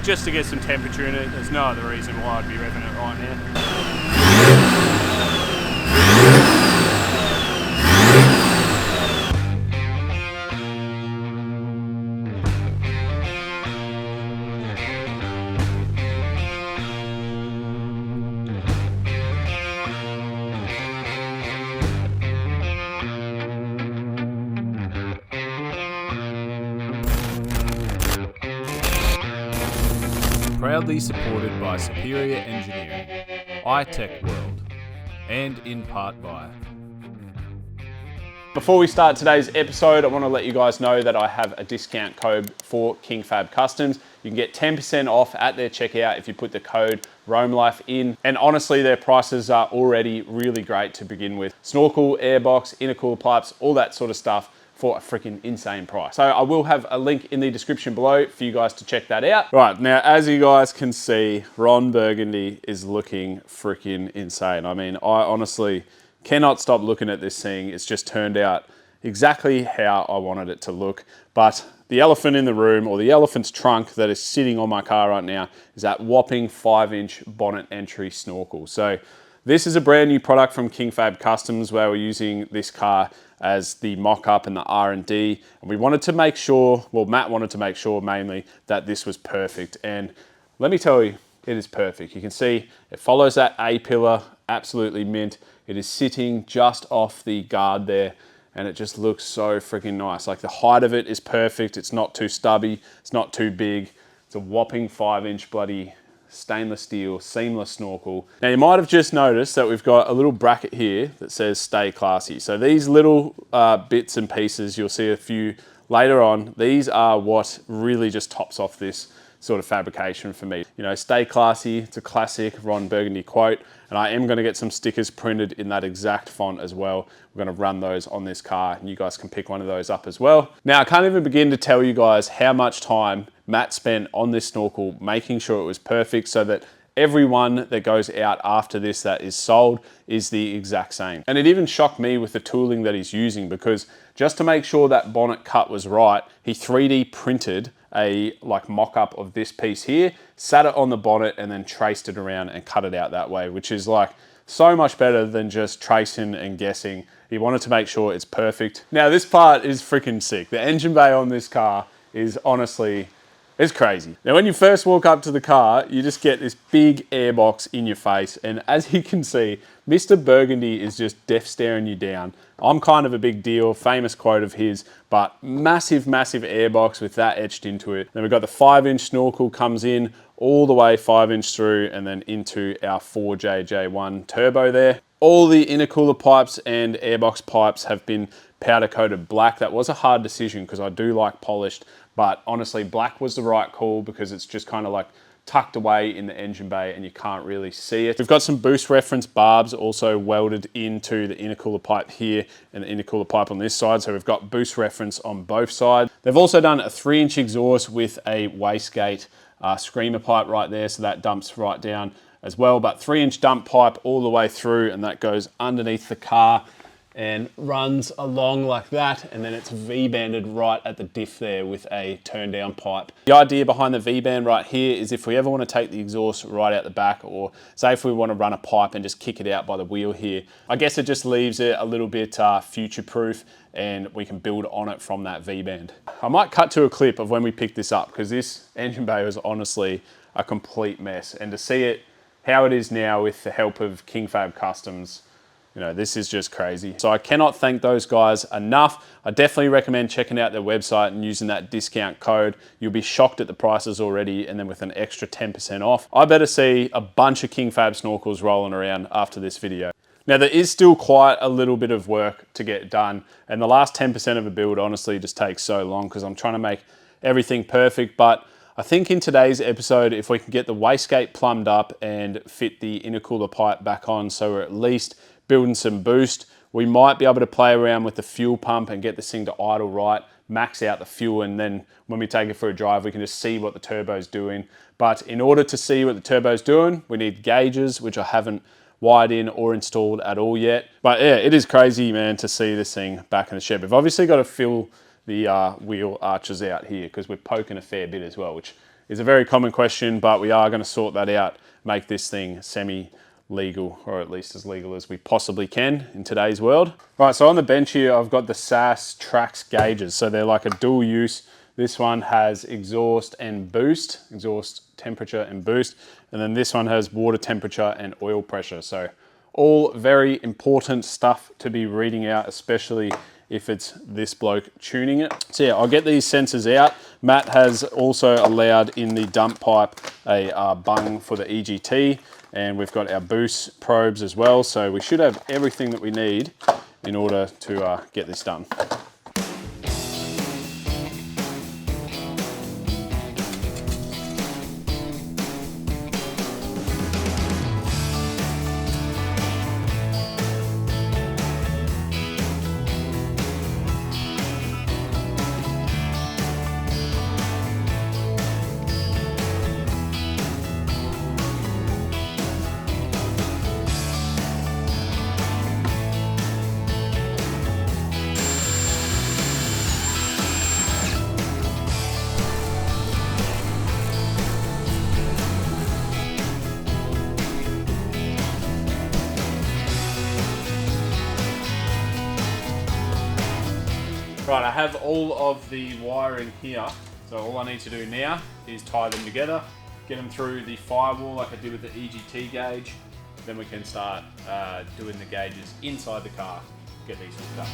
just to get some temperature in it. There's no other reason why I'd be revving it right now. Proudly supported by Superior Engineering, iTech World, and in part by... Before we start today's episode, I want to let you guys know that I have a discount code for King Fab Kustoms. You can get 10% off at their checkout if you put the code RoamLife in. And honestly, their prices are already really great to begin with. Snorkel, airbox, intercooler pipes, all that sort of stuff for a freaking insane price. So I will have a link in the description below for you guys to check that out. Right, now as you guys can see, Ron Burgundy is looking freaking insane. I mean, I honestly cannot stop looking at this thing. It's just turned out exactly how I wanted it to look. But the elephant in the room, or the elephant's trunk that is sitting on my car right now, is that whopping 5-inch bonnet entry snorkel. So this is a brand new product from King Fab Kustoms where we're using this car as the mock-up and the R&D. And we wanted to make sure, well, Matt wanted to make sure mainly that this was perfect. And let me tell you, it is perfect. You can see it follows that A-pillar, absolutely mint. It is sitting just off the guard there and it just looks so freaking nice. Like the height of it is perfect. It's not too stubby. It's not too big. It's a whopping 5-inch bloody stainless steel, seamless snorkel. Now you might have just noticed that we've got a little bracket here that says stay classy. So these little bits and pieces, you'll see a few later on, these are what really just tops off this sort of fabrication for me. You know, stay classy, it's a classic Ron Burgundy quote, and I am gonna get some stickers printed in that exact font as well. We're gonna run those on this car and you guys can pick one of those up as well. Now, I can't even begin to tell you guys how much time Matt spent on this snorkel, making sure it was perfect so that everyone that goes out after this that is sold is the exact same. And it even shocked me with the tooling that he's using, because just to make sure that bonnet cut was right, he 3D printed a mock-up of this piece here, sat it on the bonnet and then traced it around and cut it out that way, which is like so much better than just tracing and guessing. He wanted to make sure it's perfect. Now this part is freaking sick. The engine bay on this car is honestly, it's crazy. Now, when you first walk up to the car, you just get this big airbox in your face. And as you can see, Mr. Burgundy is just death staring you down. I'm kind of a big deal, famous quote of his, but massive, massive airbox with that etched into it. Then we've got the 5-inch snorkel comes in all the way 5-inch through and then into our 4JJ1 turbo there. All the intercooler pipes and airbox pipes have been powder coated black. That was a hard decision because I do like polished, but honestly, black was the right call because it's just kind of like tucked away in the engine bay and you can't really see it. We've got some boost reference barbs also welded into the intercooler pipe here and the intercooler pipe on this side. So we've got boost reference on both sides. They've also done a 3-inch exhaust with a wastegate screamer pipe right there. So that dumps right down as well, but 3-inch dump pipe all the way through, and that goes underneath the car and runs along like that, and then it's V-banded right at the diff there with a turn down pipe. The idea behind the V-band right here is if we ever want to take the exhaust right out the back, or say if we want to run a pipe and just kick it out by the wheel here, I guess it just leaves it a little bit future-proof and we can build on it from that V-band. I might cut to a clip of when we picked this up because this engine bay was honestly a complete mess, and to see it how it is now with the help of King Fab Kustoms, you know, this is just crazy. So I cannot thank those guys enough. I definitely recommend checking out their website and using that discount code. You'll be shocked at the prices already, and then with an extra 10% off. I better see a bunch of King Fab snorkels rolling around after this video. Now there is still quite a little bit of work to get done, and the last 10% of a build honestly just takes so long because I'm trying to make everything perfect, but I think in today's episode, if we can get the wastegate plumbed up and fit the intercooler pipe back on so we're at least building some boost, we might be able to play around with the fuel pump and get this thing to idle right, max out the fuel, and then when we take it for a drive, we can just see what the turbo's doing. But in order to see what the turbo's doing, we need gauges, which I haven't wired in or installed at all yet. But yeah, it is crazy, man, to see this thing back in the shed. We've obviously got to fill the wheel arches out here because we're poking a fair bit as well, which is a very common question, but we are going to sort that out, make this thing semi-legal, or at least as legal as we possibly can in today's world. Right, so on the bench here, I've got the SAS Trax gauges. So they're like a dual use. This one has exhaust and boost, exhaust temperature and boost. And then this one has water temperature and oil pressure. So all very important stuff to be reading out, especially if it's this bloke tuning it. So yeah, I'll get these sensors out. Matt has also allowed in the dump pipe a bung for the EGT, and we've got our boost probes as well. So we should have everything that we need in order to get this done. Right, I have all of the wiring here. So all I need to do now is tie them together, get them through the firewall like I did with the EGT gauge. Then we can start doing the gauges inside the car, get these hooked up.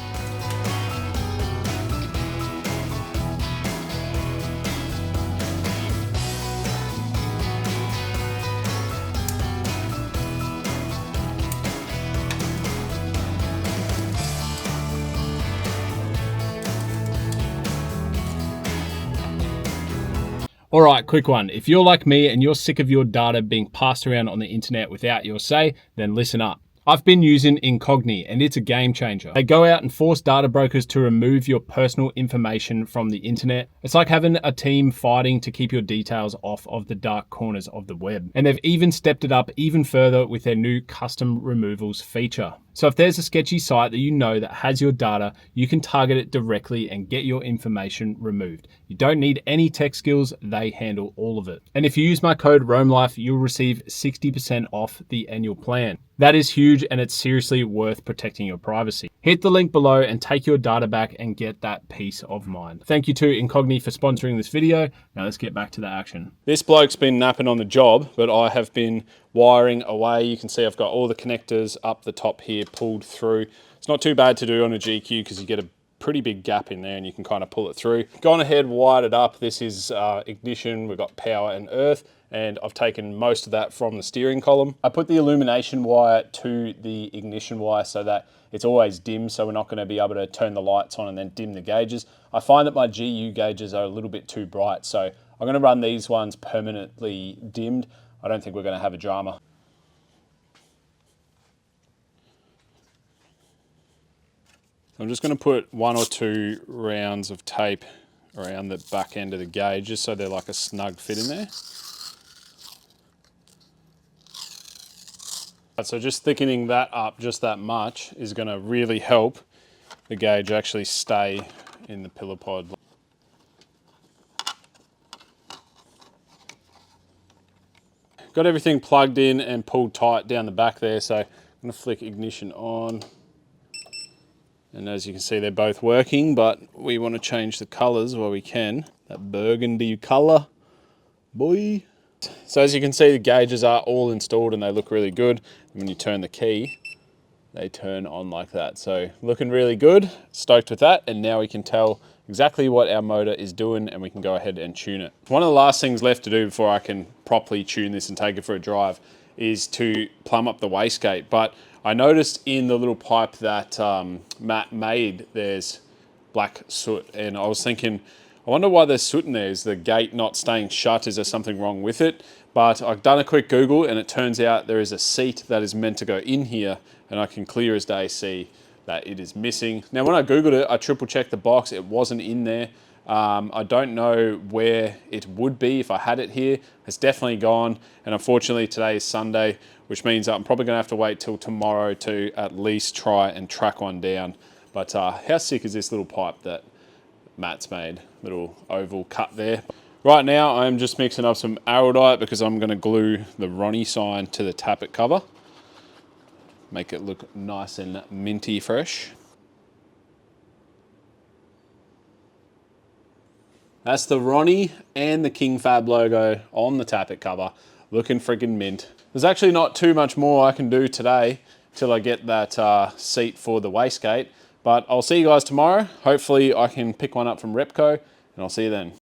All right, quick one. If you're like me and you're sick of your data being passed around on the internet without your say, then listen up. I've been using Incogni and it's a game changer. They go out and force data brokers to remove your personal information from the internet. It's like having a team fighting to keep your details off of the dark corners of the web. And they've even stepped it up even further with their new custom removals feature. So if there's a sketchy site that you know that has your data, you can target it directly and get your information removed. You don't need any tech skills, they handle all of it. And if you use my code ROAMLIFE, you'll receive 60% off the annual plan. That is huge and it's seriously worth protecting your privacy. Hit the link below and take your data back and get that peace of mind. Thank you to Incogni for sponsoring this video. Now let's get back to the action. This bloke's been napping on the job, but I have been wiring away. You can see I've got all the connectors up the top here pulled through. It's not too bad to do on a GQ because you get a pretty big gap in there and you can kind of pull it through. Gone ahead, wired it up. This is ignition, we've got power and earth, and I've taken most of that from the steering column. I put the illumination wire to the ignition wire so that it's always dim, so we're not going to be able to turn the lights on and then dim the gauges. I find that my GU gauges are a little bit too bright, so I'm going to run these ones permanently dimmed. I don't think we're going to have a drama. I'm just going to put 1 or 2 rounds of tape around the back end of the gauge just so they're like a snug fit in there. So just thickening that up just that much is going to really help the gauge actually stay in the pillar pod. Got everything plugged in and pulled tight down the back there, so I'm going to flick ignition on. And as you can see, they're both working, but we want to change the colors while we can. That burgundy color, boy. So as you can see, the gauges are all installed and they look really good. And when you turn the key, they turn on like that. So looking really good, stoked with that. And now we can tell exactly what our motor is doing and we can go ahead and tune it. One of the last things left to do before I can properly tune this and take it for a drive is to plumb up the wastegate. But I noticed in the little pipe that Matt made, there's black soot. And I was thinking, I wonder why there's soot in there. Is the gate not staying shut? Is there something wrong with it? But I've done a quick Google and it turns out there is a seat that is meant to go in here, and I can clear as day see that it is missing. Now when I Googled it, I triple checked the box, it wasn't in there. I don't know where it would be if I had it here. It's definitely gone, and unfortunately today is Sunday, which means I'm probably gonna have to wait till tomorrow to at least try and track one down. But how sick is this little pipe that Matt's made? Little oval cut there. Right now, I'm just mixing up some araldite because I'm going to glue the Ronny sign to the tappet cover. Make it look nice and minty fresh. That's the Ronny and the King Fab logo on the tappet cover. Looking freaking mint. There's actually not too much more I can do today till I get that seat for the wastegate. But I'll see you guys tomorrow. Hopefully I can pick one up from Repco, and I'll see you then.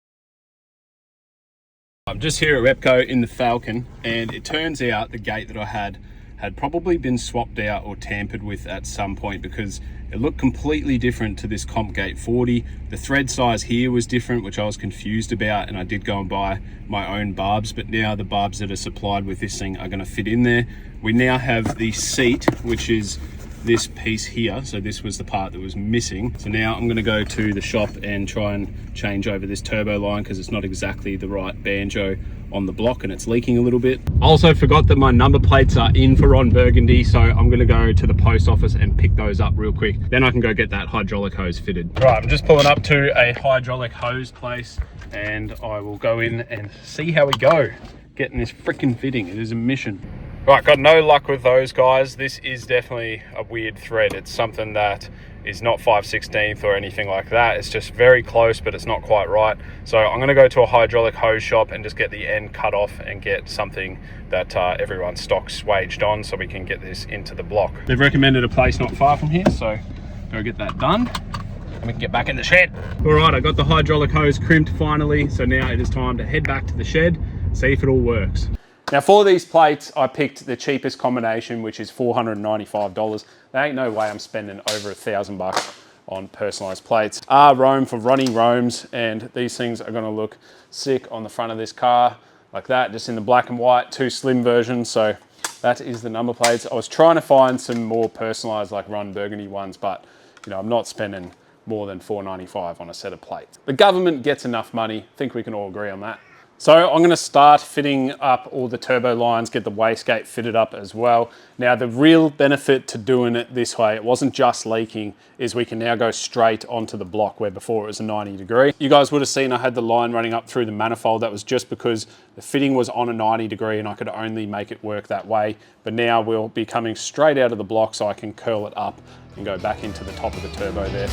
I'm just here at Repco in the Falcon, and it turns out the gate that I had probably been swapped out or tampered with at some point, because it looked completely different to this Comp Gate 40. The thread size here was different, which I was confused about, and I did go and buy my own barbs, but now the barbs that are supplied with this thing are going to fit in there. We now have the seat, which is this piece here. So this was the part that was missing. So now I'm going to go to the shop and try and change over this turbo line, because it's not exactly the right banjo on the block and it's leaking a little bit. I also forgot that my number plates are in for Ron Burgundy, so I'm going to go to the post office and pick those up real quick. Then I can go get that hydraulic hose fitted. Right, I'm just pulling up to a hydraulic hose place, and I will go in and see how we go getting this freaking fitting. It is a mission. Right, got no luck with those guys. This is definitely a weird thread. It's something that is not 5/16 or anything like that. It's just very close, but it's not quite right. So I'm going to go to a hydraulic hose shop and just get the end cut off and get something that everyone's stock's waged on, so we can get this into the block. They've recommended a place not far from here, so go get that done and we can get back in the shed. All right, I got the hydraulic hose crimped finally, so now it is time to head back to the shed, see if it all works. Now for these plates, I picked the cheapest combination, which is $495. There ain't no way I'm spending over $1,000 on personalized plates. Rome for Ronny Romes, and these things are gonna look sick on the front of this car, like that, just in the black and white, 2 slim versions. So that is the number plates. I was trying to find some more personalized like Ron Burgundy ones, but you know, I'm not spending more than $495 on a set of plates. The government gets enough money. I think we can all agree on that. So I'm going to start fitting up all the turbo lines, get the wastegate fitted up as well. Now the real benefit to doing it this way, it wasn't just leaking, is we can now go straight onto the block where before it was a 90 degree. You guys would have seen I had the line running up through the manifold. That was just because the fitting was on a 90 degree and I could only make it work that way. But now we'll be coming straight out of the block, so I can curl it up and go back into the top of the turbo there.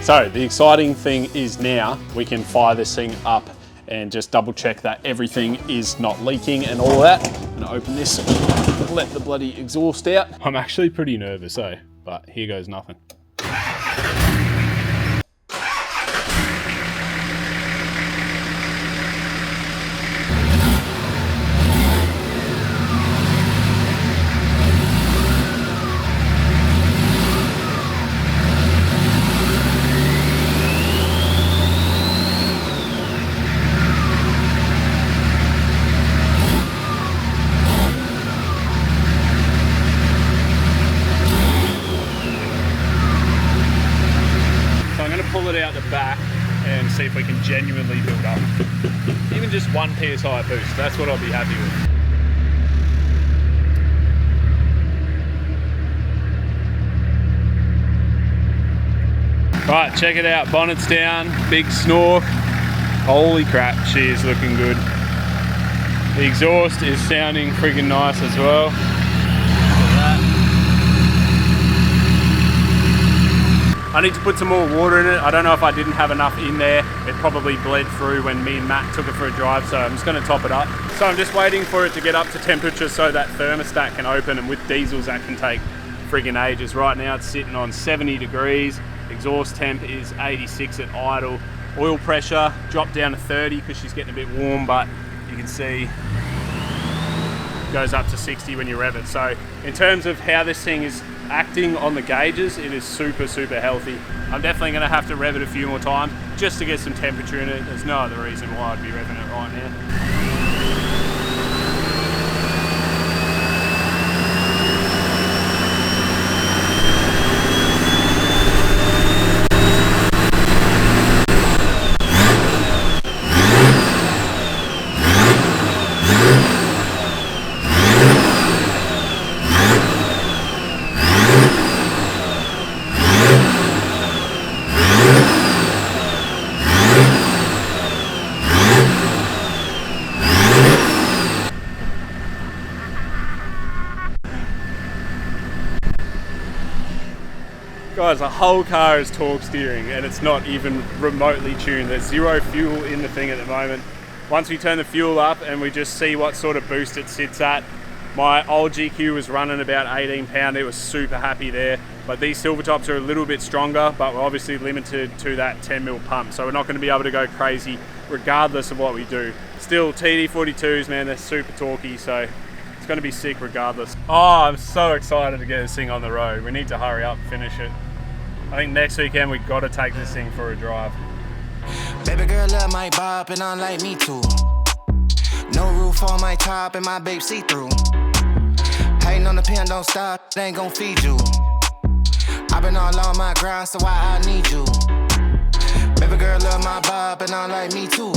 So the exciting thing is now we can fire this thing up and just double check that everything is not leaking and all that. I'm gonna open this, let the bloody exhaust out. I'm actually pretty nervous, but here goes nothing. Out the back and see if we can genuinely build up even just 1 PSI boost. That's what I'll be happy with. Right, check it out, bonnet's down, big snork. Holy crap, she is looking good. The exhaust is sounding friggin' nice as well. I need to put some more water in it. I don't know if I didn't have enough in there. It probably bled through when me and Matt took it for a drive, so I'm just gonna top it up. So I'm just waiting for it to get up to temperature so that thermostat can open, and with diesels that can take friggin' ages. Right now it's sitting on 70 degrees. Exhaust temp is 86 at idle. Oil pressure dropped down to 30 because she's getting a bit warm, but you can see it goes up to 60 when you rev it. So in terms of how this thing is acting on the gauges, it is super, super healthy. I'm definitely going to have to rev it a few more times just to get some temperature in it. There's no other reason why I'd be revving it right now. Guys, the whole car is torque steering and it's not even remotely tuned. There's zero fuel in the thing at the moment. Once we turn the fuel up and we just see what sort of boost it sits at, my old GQ was running about 18 pound. It was super happy there. But these silver tops are a little bit stronger, but we're obviously limited to that 10 mil pump. So we're not going to be able to go crazy regardless of what we do. Still, TD42s, man, they're super torquey. So it's going to be sick regardless. Oh, I'm so excited to get this thing on the road. We need to hurry up and finish it. I think next weekend we got to take this thing for a drive. Baby girl love my bop and I like me too. No roof on my top and my babe see through. Hating on the pen, don't stop, they ain't gon' feed you. I've been all on my grind, so why I need you. Baby girl love my bop and I like me too.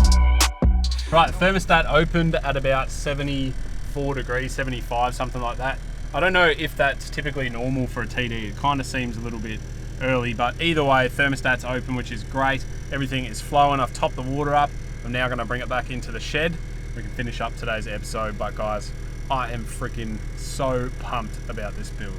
Right, the thermostat opened at about 74 degrees, 75, something like that. I don't know if that's typically normal for a TD. It kind of seems a little bit early, but either way, thermostat's open, which is great. Everything is flowing. I've topped the water up. I'm now going to bring it back into the shed. We can finish up today's episode, but guys, I am freaking so pumped about this build.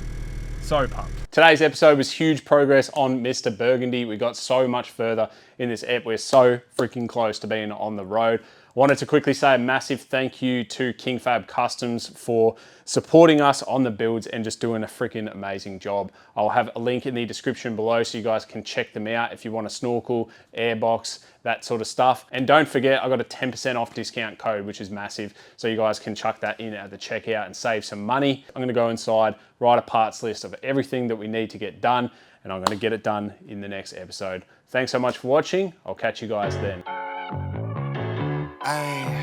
So pumped. Today's episode was huge progress on Mr. Burgundy. We got so much further in this ep. We're so freaking close to being on the road. Wanted to quickly say a massive thank you to King Fab Kustoms for supporting us on the builds and just doing a freaking amazing job. I'll have a link in the description below so you guys can check them out if you want a snorkel, airbox, that sort of stuff. And don't forget, I got a 10% off discount code, which is massive. So you guys can chuck that in at the checkout and save some money. I'm gonna go inside, write a parts list of everything that we need to get done, and I'm gonna get it done in the next episode. Thanks so much for watching. I'll catch you guys then. Ay.